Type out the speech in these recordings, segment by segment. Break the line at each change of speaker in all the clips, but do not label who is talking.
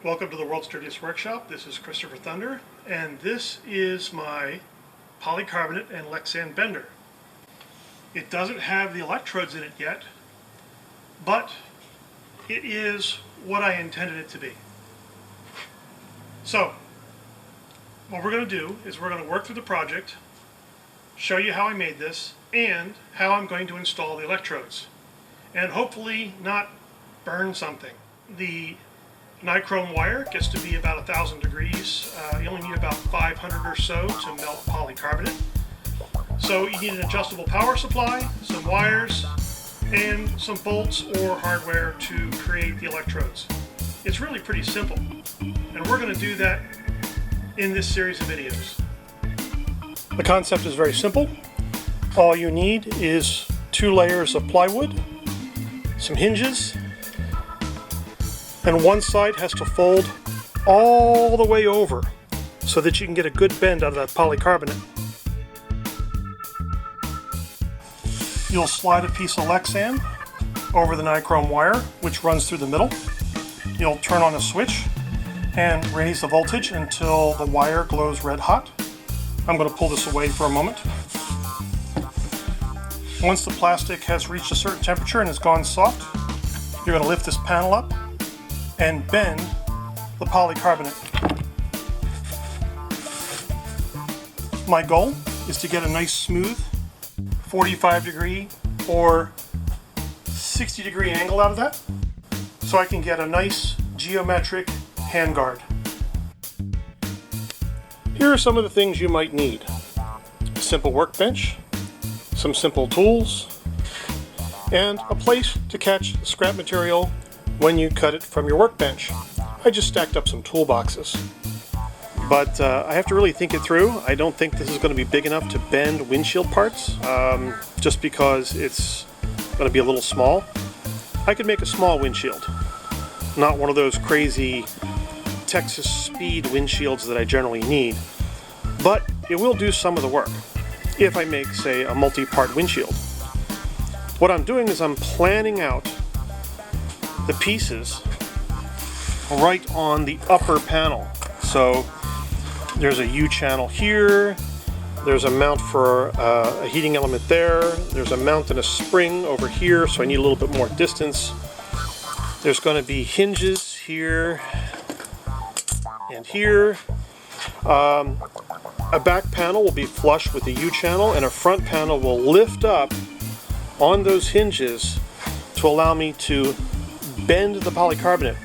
Welcome to the World's Dirtiest Workshop. This is Christopher Thunder, and this is my polycarbonate and Lexan bender. It doesn't have the electrodes in it yet, but it is what I intended it to be. So, what we're going to do is we're going to work through the project, show you how I made this, and how I'm going to install the electrodes, and hopefully not burn something. The nichrome wire gets to be about 1,000 degrees. You only need about 500 or so to melt polycarbonate. So you need an adjustable power supply, some wires, and some bolts or hardware to create the electrodes. It's really pretty simple, and we're going to do that in this series of videos. The concept is very simple. All you need is 2 layers of plywood, some hinges, and one side has to fold all the way over so that you can get a good bend out of that polycarbonate. You'll slide a piece of Lexan over the nichrome wire, which runs through the middle. You'll turn on a switch and raise the voltage until the wire glows red hot. I'm going to pull this away for a moment. Once the plastic has reached a certain temperature and has gone soft, you're going to lift this panel up and bend the polycarbonate. My goal is to get a nice smooth 45 degree or 60 degree angle out of that so I can get a nice geometric handguard. Here are some of the things you might need. A simple workbench, some simple tools, and a place to catch the scrap material when you cut it from your workbench. I just stacked up some toolboxes. But I have to really think it through. I don't think this is going to be big enough to bend windshield parts, just because it's going to be a little small. I could make a small windshield, not one of those crazy Texas speed windshields that I generally need, but it will do some of the work if I make, say, a multi-part windshield. What I'm doing is I'm planning out the pieces right on the upper panel. So there's a U-channel here, there's a mount for a heating element there, there's a mount and a spring over here, so I need a little bit more distance. There's going to be hinges here and here. A back panel will be flush with the U-channel, and a front panel will lift up on those hinges to allow me to bend the polycarbonate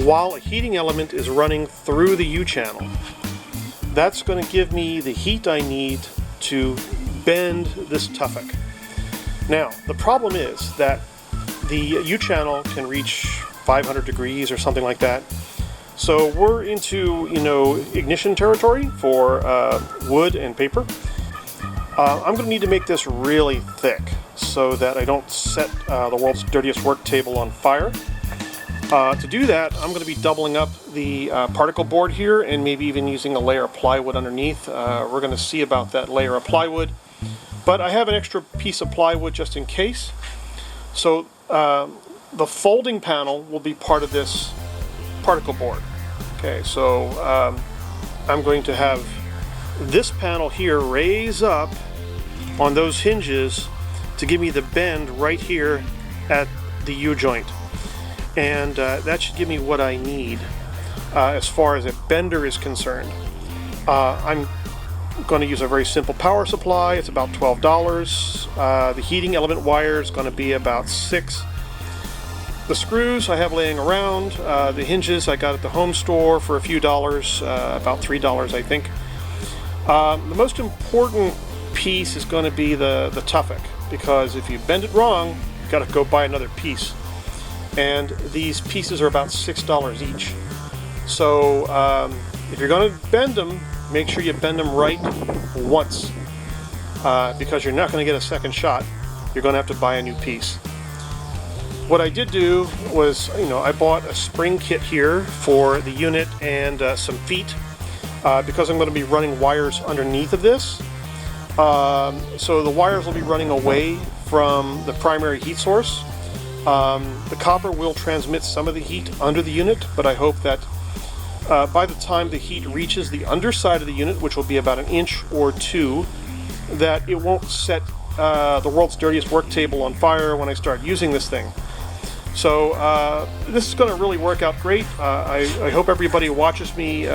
while a heating element is running through the U-channel. That's going to give me the heat I need to bend this tuffet. Now, the problem is that the U-channel can reach 500 degrees or something like that. So we're into, ignition territory for wood and paper. I'm going to need to make this really thick so that I don't set the world's dirtiest work table on fire. To do that, I'm going to be doubling up the particle board here and maybe even using a layer of plywood underneath. We're going to see about that layer of plywood. But I have an extra piece of plywood just in case. So the folding panel will be part of this particle board. Okay, so I'm going to have this panel here raise up on those hinges to give me the bend right here at the U-joint. And that should give me what I need as far as a bender is concerned. I'm going to use a very simple power supply. It's about $12. The heating element wire is going to be about $6. The screws I have laying around. The hinges I got at the home store for a few dollars, about $3 I think. The most important piece is going to be the tuffet, because if you bend it wrong, you've got to go buy another piece. And these pieces are about $6 each. So if you're going to bend them, make sure you bend them right once, because you're not going to get a second shot. You're going to have to buy a new piece. What I did do was, I bought a spring kit here for the unit and some feet, because I'm going to be running wires underneath of this. So the wires will be running away from the primary heat source. The copper will transmit some of the heat under the unit, but I hope that by the time the heat reaches the underside of the unit, which will be about 1 inch or 2, that it won't set the world's dirtiest work table on fire when I start using this thing. So this is going to really work out great. I hope everybody who watches me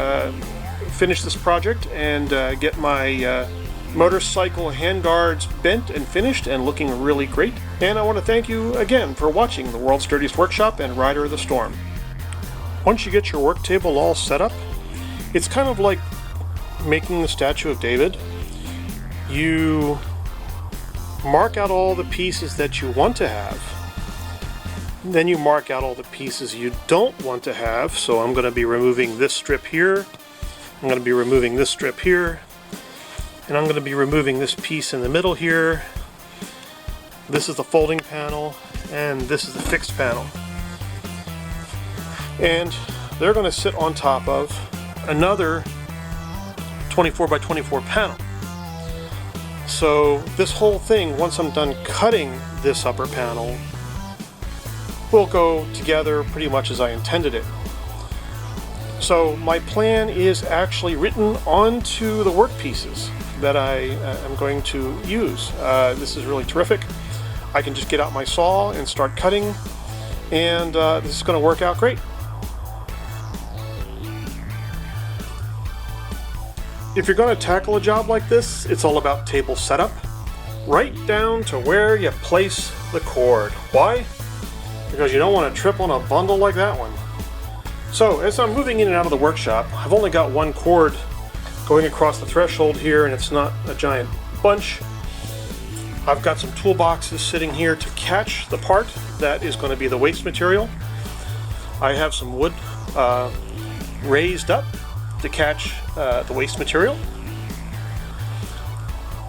finish this project and get my motorcycle handguards bent and finished and looking really great. And I want to thank you again for watching the World's Dirtiest Workshop and Rider of the Storm. Once you get your work table all set up, it's kind of like making the statue of David. You mark out all the pieces that you want to have. Then you mark out all the pieces you don't want to have. So I'm going to be removing this strip here. I'm going to be removing this strip here. And I'm going to be removing this piece in the middle here. This is the folding panel, and this is the fixed panel. And they're going to sit on top of another 24 by 24 panel. So this whole thing, once I'm done cutting this upper panel, will go together pretty much as I intended it. So my plan is actually written onto the work pieces that I am going to use. This is really terrific. I can just get out my saw and start cutting, and this is going to work out great. If you're going to tackle a job like this, it's all about table setup, right down to where you place the cord. Why? Because you don't want to trip on a bundle like that one. So as I'm moving in and out of the workshop, I've only got one cord going across the threshold here, and it's not a giant bunch. I've got some toolboxes sitting here to catch the part that is going to be the waste material. I have some wood raised up to catch the waste material.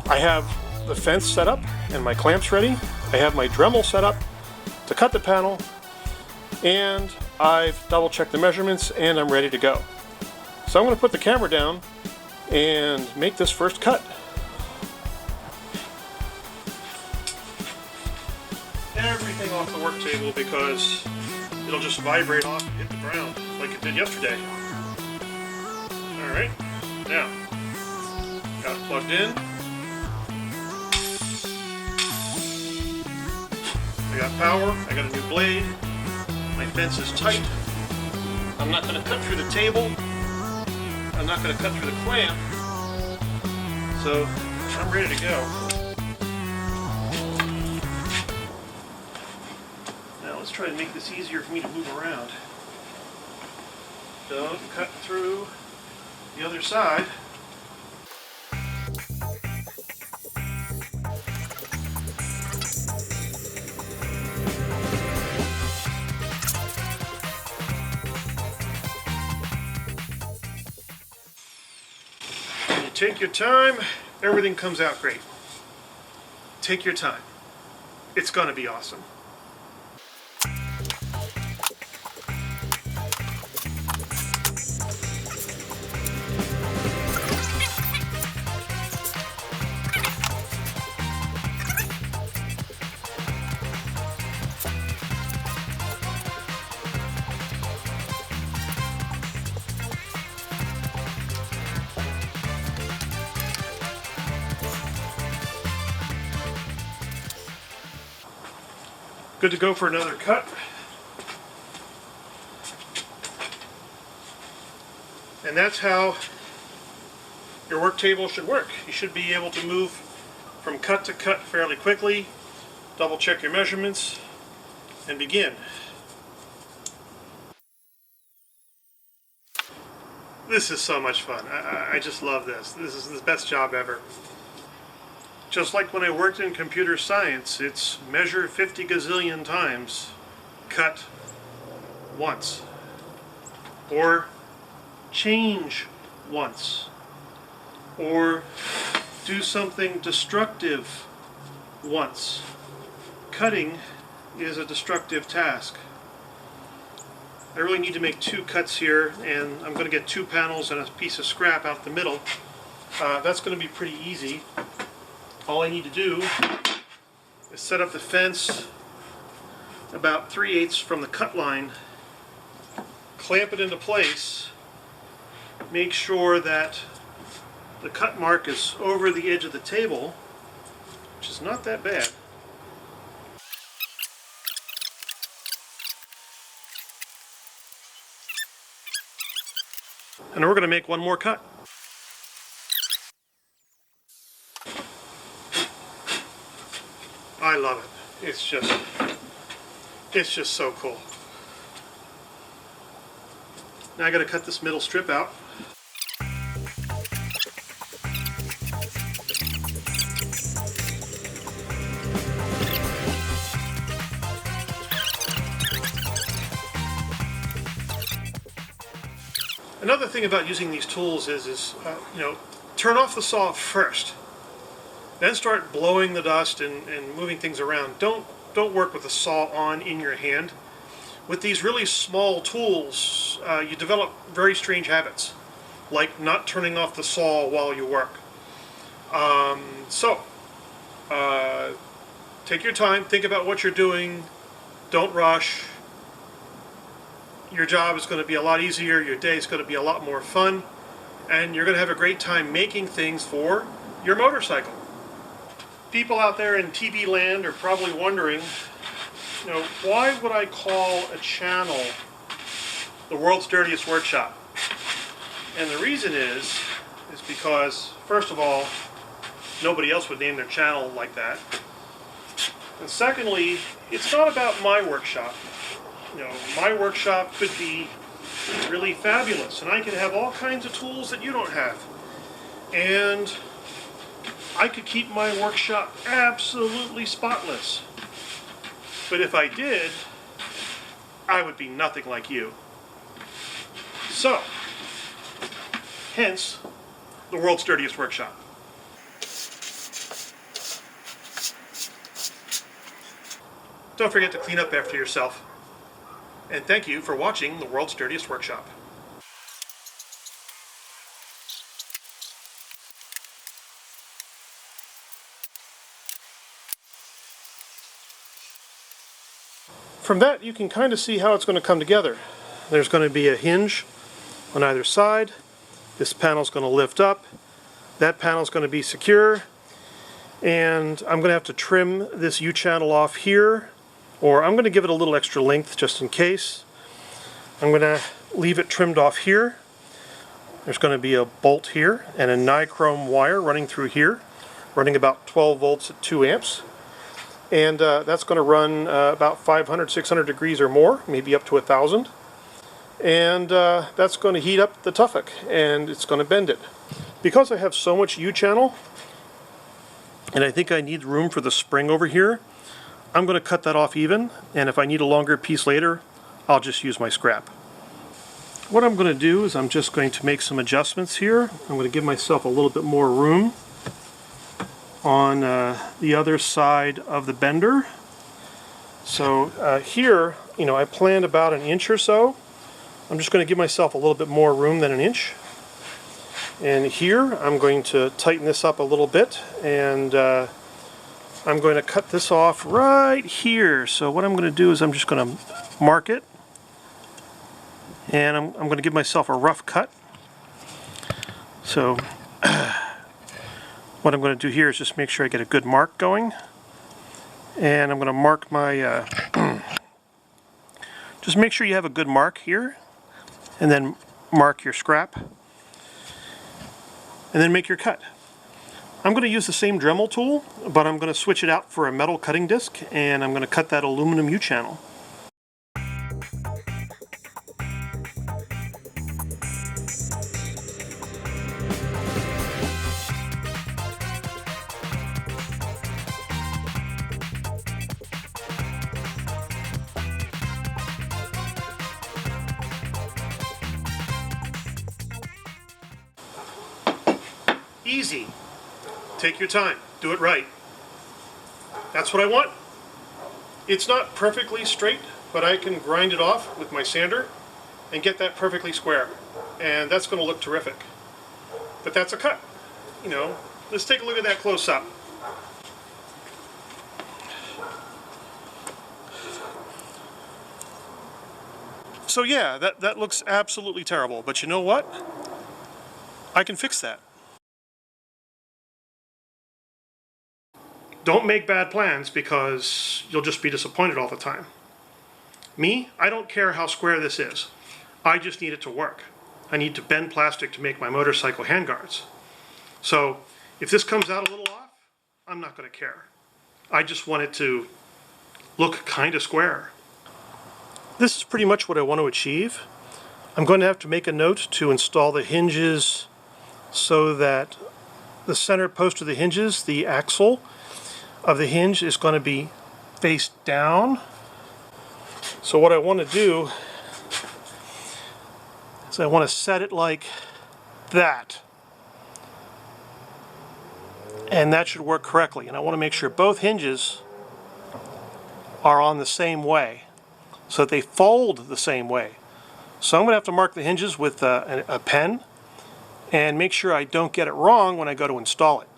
I have the fence set up and my clamps ready. I have my Dremel set up to cut the panel, and I've double checked the measurements and I'm ready to go. So I'm going to put the camera down and make this first cut. Everything off the work table because it'll just vibrate off and hit the ground like it did yesterday. Alright, now, got it plugged in. I got power, I got a new blade, my fence is tight. I'm not going to cut through the table, I'm not going to cut through the clamp, so I'm ready to go. Now let's try to make this easier for me to move around. Don't cut through the other side. When you take your time, everything comes out great. Take your time. It's going to be awesome. Good to go for another cut. And that's how your work table should work. You should be able to move from cut to cut fairly quickly, double check your measurements, and begin. This is so much fun. I just love this. This is the best job ever. Just like when I worked in computer science, it's measure 50 gazillion times, cut once. Or change once. Or do something destructive once. Cutting is a destructive task. I really need to make 2 cuts here, and I'm going to get 2 panels and a piece of scrap out the middle. That's going to be pretty easy. All I need to do is set up the fence about 3/8 from the cut line, clamp it into place, make sure that the cut mark is over the edge of the table, which is not that bad. And we're going to make one more cut. I love it. It's just so cool. Now I got to cut this middle strip out. Another thing about using these tools is turn off the saw first. Then start blowing the dust and moving things around. Don't work with the saw on in your hand. With these really small tools, you develop very strange habits, like not turning off the saw while you work. Take your time, think about what you're doing, don't rush. Your job is going to be a lot easier, your day is going to be a lot more fun, and you're going to have a great time making things for your motorcycle. People out there in TV land are probably wondering, why would I call a channel the world's dirtiest workshop? And the reason is because, first of all, nobody else would name their channel like that. And secondly, it's not about my workshop. My workshop could be really fabulous, and I could have all kinds of tools that you don't have. And I could keep my workshop absolutely spotless. But if I did, I would be nothing like you. So, hence, the world's dirtiest workshop. Don't forget to clean up after yourself. And thank you for watching the world's dirtiest workshop. From that, you can kind of see how it's going to come together. There's going to be a hinge on either side. This panel's going to lift up. That panel's going to be secure. And I'm going to have to trim this U-channel off here, or I'm going to give it a little extra length just in case. I'm going to leave it trimmed off here. There's going to be a bolt here and a nichrome wire running through here, running about 12 volts at 2 amps. And that's going to run about 500, 600 degrees or more, maybe up to 1,000. And that's going to heat up the tuffet, and it's going to bend it. Because I have so much U-channel, and I think I need room for the spring over here, I'm going to cut that off even, and if I need a longer piece later, I'll just use my scrap. What I'm going to do is I'm just going to make some adjustments here. I'm going to give myself a little bit more room on the other side of the bender. So here, I planned about 1 inch or so. I'm just going to give myself a little bit more room than 1 inch. And here I'm going to tighten this up a little bit, and I'm going to cut this off right here. So what I'm going to do is I'm just going to mark it, and I'm going to give myself a rough cut. So what I'm going to do here is just make sure I get a good mark going, and I'm going to mark my just make sure you have a good mark here, and then mark your scrap, and then make your cut. I'm going to use the same Dremel tool, but I'm going to switch it out for a metal cutting disc, and I'm going to cut that aluminum U-channel. Easy. Take your time. Do it right. That's what I want. It's not perfectly straight, but I can grind it off with my sander and get that perfectly square. And that's going to look terrific. But that's a cut. Let's take a look at that close up. So yeah, that looks absolutely terrible. But you know what? I can fix that. Don't make bad plans because you'll just be disappointed all the time. Me, I don't care how square this is. I just need it to work. I need to bend plastic to make my motorcycle handguards. So if this comes out a little off, I'm not going to care. I just want it to look kind of square. This is pretty much what I want to achieve. I'm going to have to make a note to install the hinges so that the center post of the hinges, the axle of the hinge, is going to be face down. So what I want to do is I want to set it like that. And that should work correctly. And I want to make sure both hinges are on the same way so that they fold the same way. So I'm going to have to mark the hinges with a pen and make sure I don't get it wrong when I go to install it.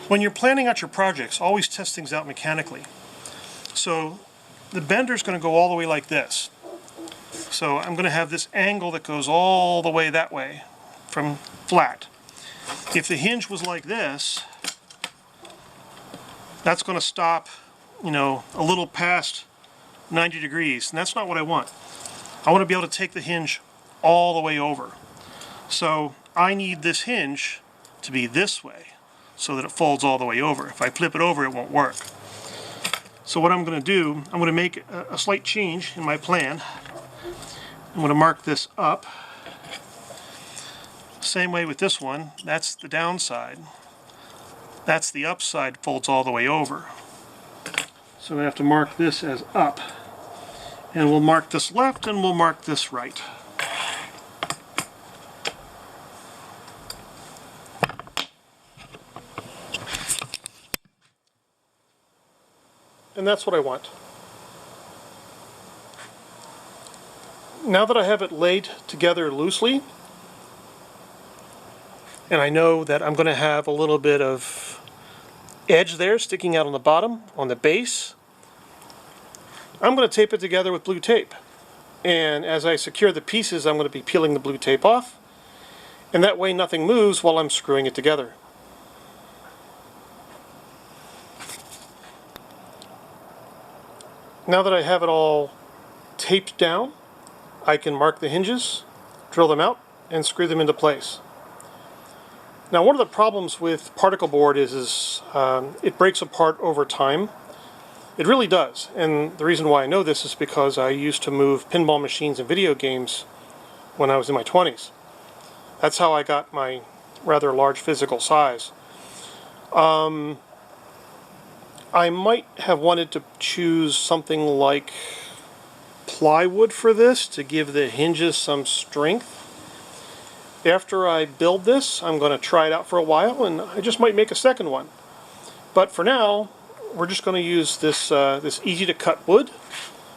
When you're planning out your projects, always test things out mechanically. So the bender is going to go all the way like this. So I'm going to have this angle that goes all the way that way from flat. If the hinge was like this, that's going to stop, you know, a little past 90 degrees, and that's not what I want. I want to be able to take the hinge all the way over. So I need this hinge to be this way so that it folds all the way over. If I flip it over, it won't work. So what I'm going to do, I'm going to make a slight change in my plan. I'm going to mark this up. Same way with this one. That's the downside. That's the upside, folds all the way over. So I'm going to have to mark this as up. And we'll mark this left and we'll mark this right. And that's what I want. Now that I have it laid together loosely, and I know that I'm going to have a little bit of edge there sticking out on the bottom, on the base, I'm going to tape it together with blue tape. And as I secure the pieces, I'm going to be peeling the blue tape off, and that way nothing moves while I'm screwing it together. Now that I have it all taped down, I can mark the hinges, drill them out, and screw them into place. Now, one of the problems with particle board is it breaks apart over time. It really does, and the reason why I know this is because I used to move pinball machines and video games when I was in my 20s. That's how I got my rather large physical size. I might have wanted to choose something like plywood for this to give the hinges some strength. After I build this, I'm going to try it out for a while, and I just might make a second one. But for now, we're just going to use this this easy to cut wood.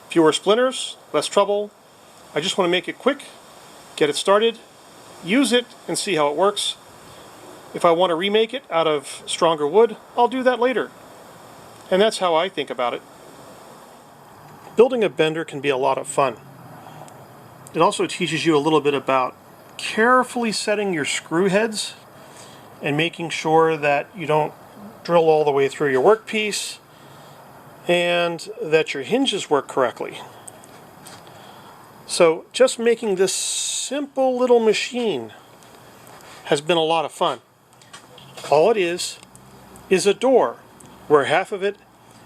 Fewer splinters, less trouble. I just want to make it quick, get it started, use it, and see how it works. If I want to remake it out of stronger wood, I'll do that later. And that's how I think about it. Building a bender can be a lot of fun. It also teaches you a little bit about carefully setting your screw heads and making sure that you don't drill all the way through your workpiece and that your hinges work correctly. So just making this simple little machine has been a lot of fun. All it is a door where half of it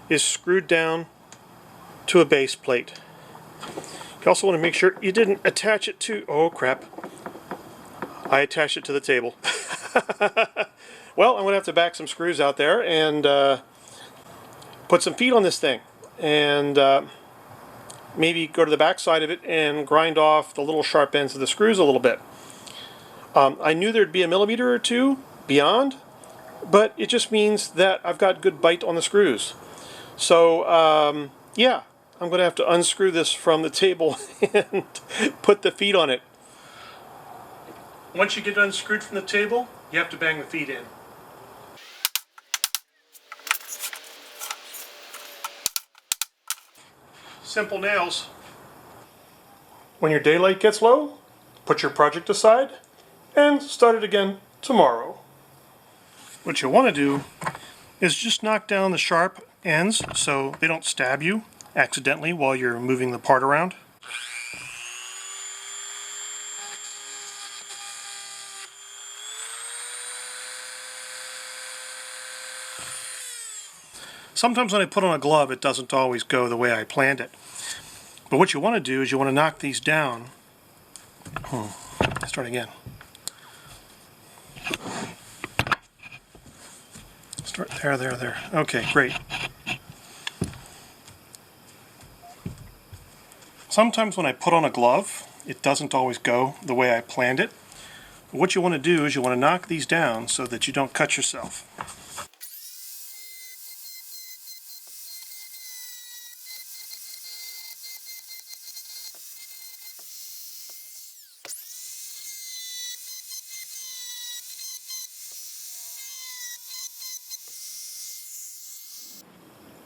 is screwed down to a base plate. You also want to make sure you didn't attach it to, oh crap, I attached it to the table. Well, I'm going to have to back some screws out there and put some feet on this thing, and maybe go to the back side of it and grind off the little sharp ends of the screws a little bit. I knew there'd be a millimeter or two beyond, but it just means that I've got good bite on the screws. So yeah, I'm going to have to unscrew this from the table and put the feet on it. Once you get unscrewed from the table, you have to bang the feet in. Simple nails. When your daylight gets low, put your project aside, and start it again tomorrow. What you want to do is just knock down the sharp ends so they don't stab you accidentally while you're moving the part around. Sometimes when I put on a glove, it doesn't always go the way I planned it. But what you want to do is you want to knock these down. Start again. Start there. Okay, great. Sometimes when I put on a glove, it doesn't always go the way I planned it. But what you want to do is you want to knock these down so that you don't cut yourself.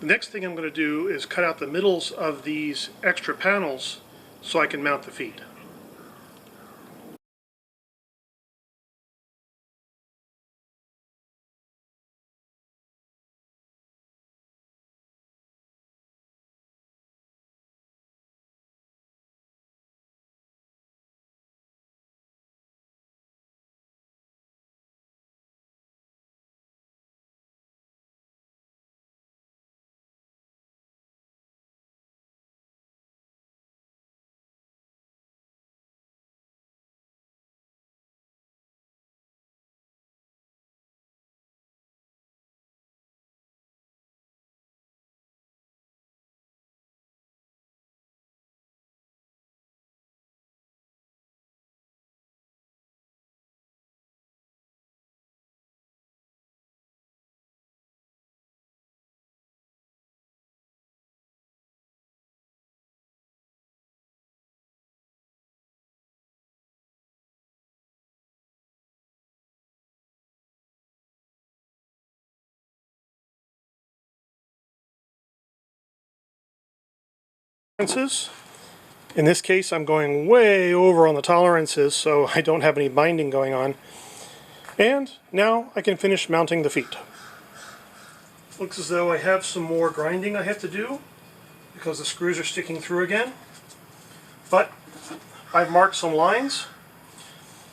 The next thing I'm going to do is cut out the middles of these extra panels so I can mount the feet. In this case, I'm going way over on the tolerances, so I don't have any binding going on. And now I can finish mounting the feet. Looks as though I have some more grinding I have to do because the screws are sticking through again. But I've marked some lines.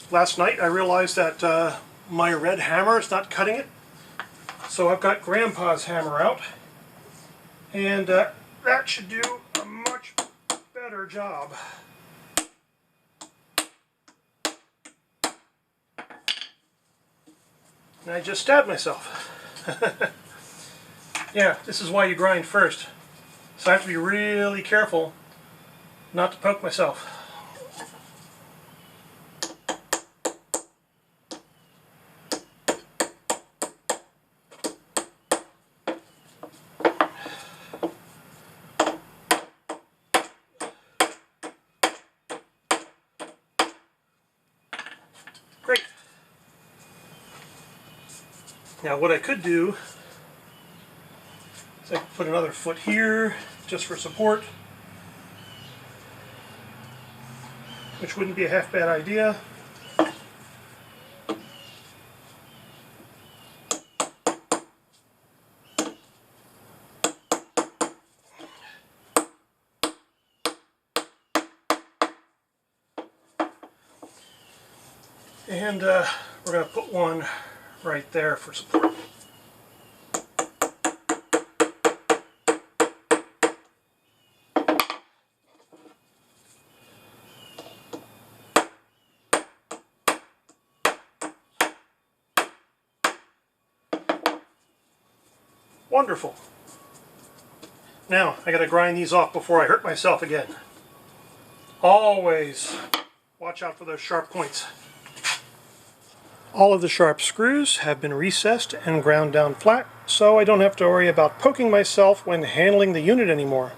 Last night I realized that my red hammer is not cutting it, so I've got Grandpa's hammer out, and that should do a much better job. And I just stabbed myself. Yeah, this is why you grind first. So I have to be really careful not to poke myself. Great. Now what I could do is I could put another foot here just for support, which wouldn't be a half bad idea. And we're going to put one right there for support. Wonderful. Now, I got to grind these off before I hurt myself again. Always watch out for those sharp points. All of the sharp screws have been recessed and ground down flat, so I don't have to worry about poking myself when handling the unit anymore.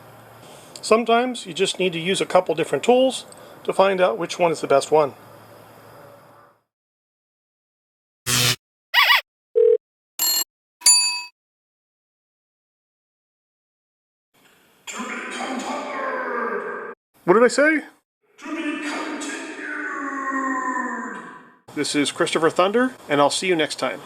Sometimes you just need to use a couple different tools to find out which one is the best one. To be continued. What did I say? To be continued. This is Christopher Thunder, and I'll see you next time.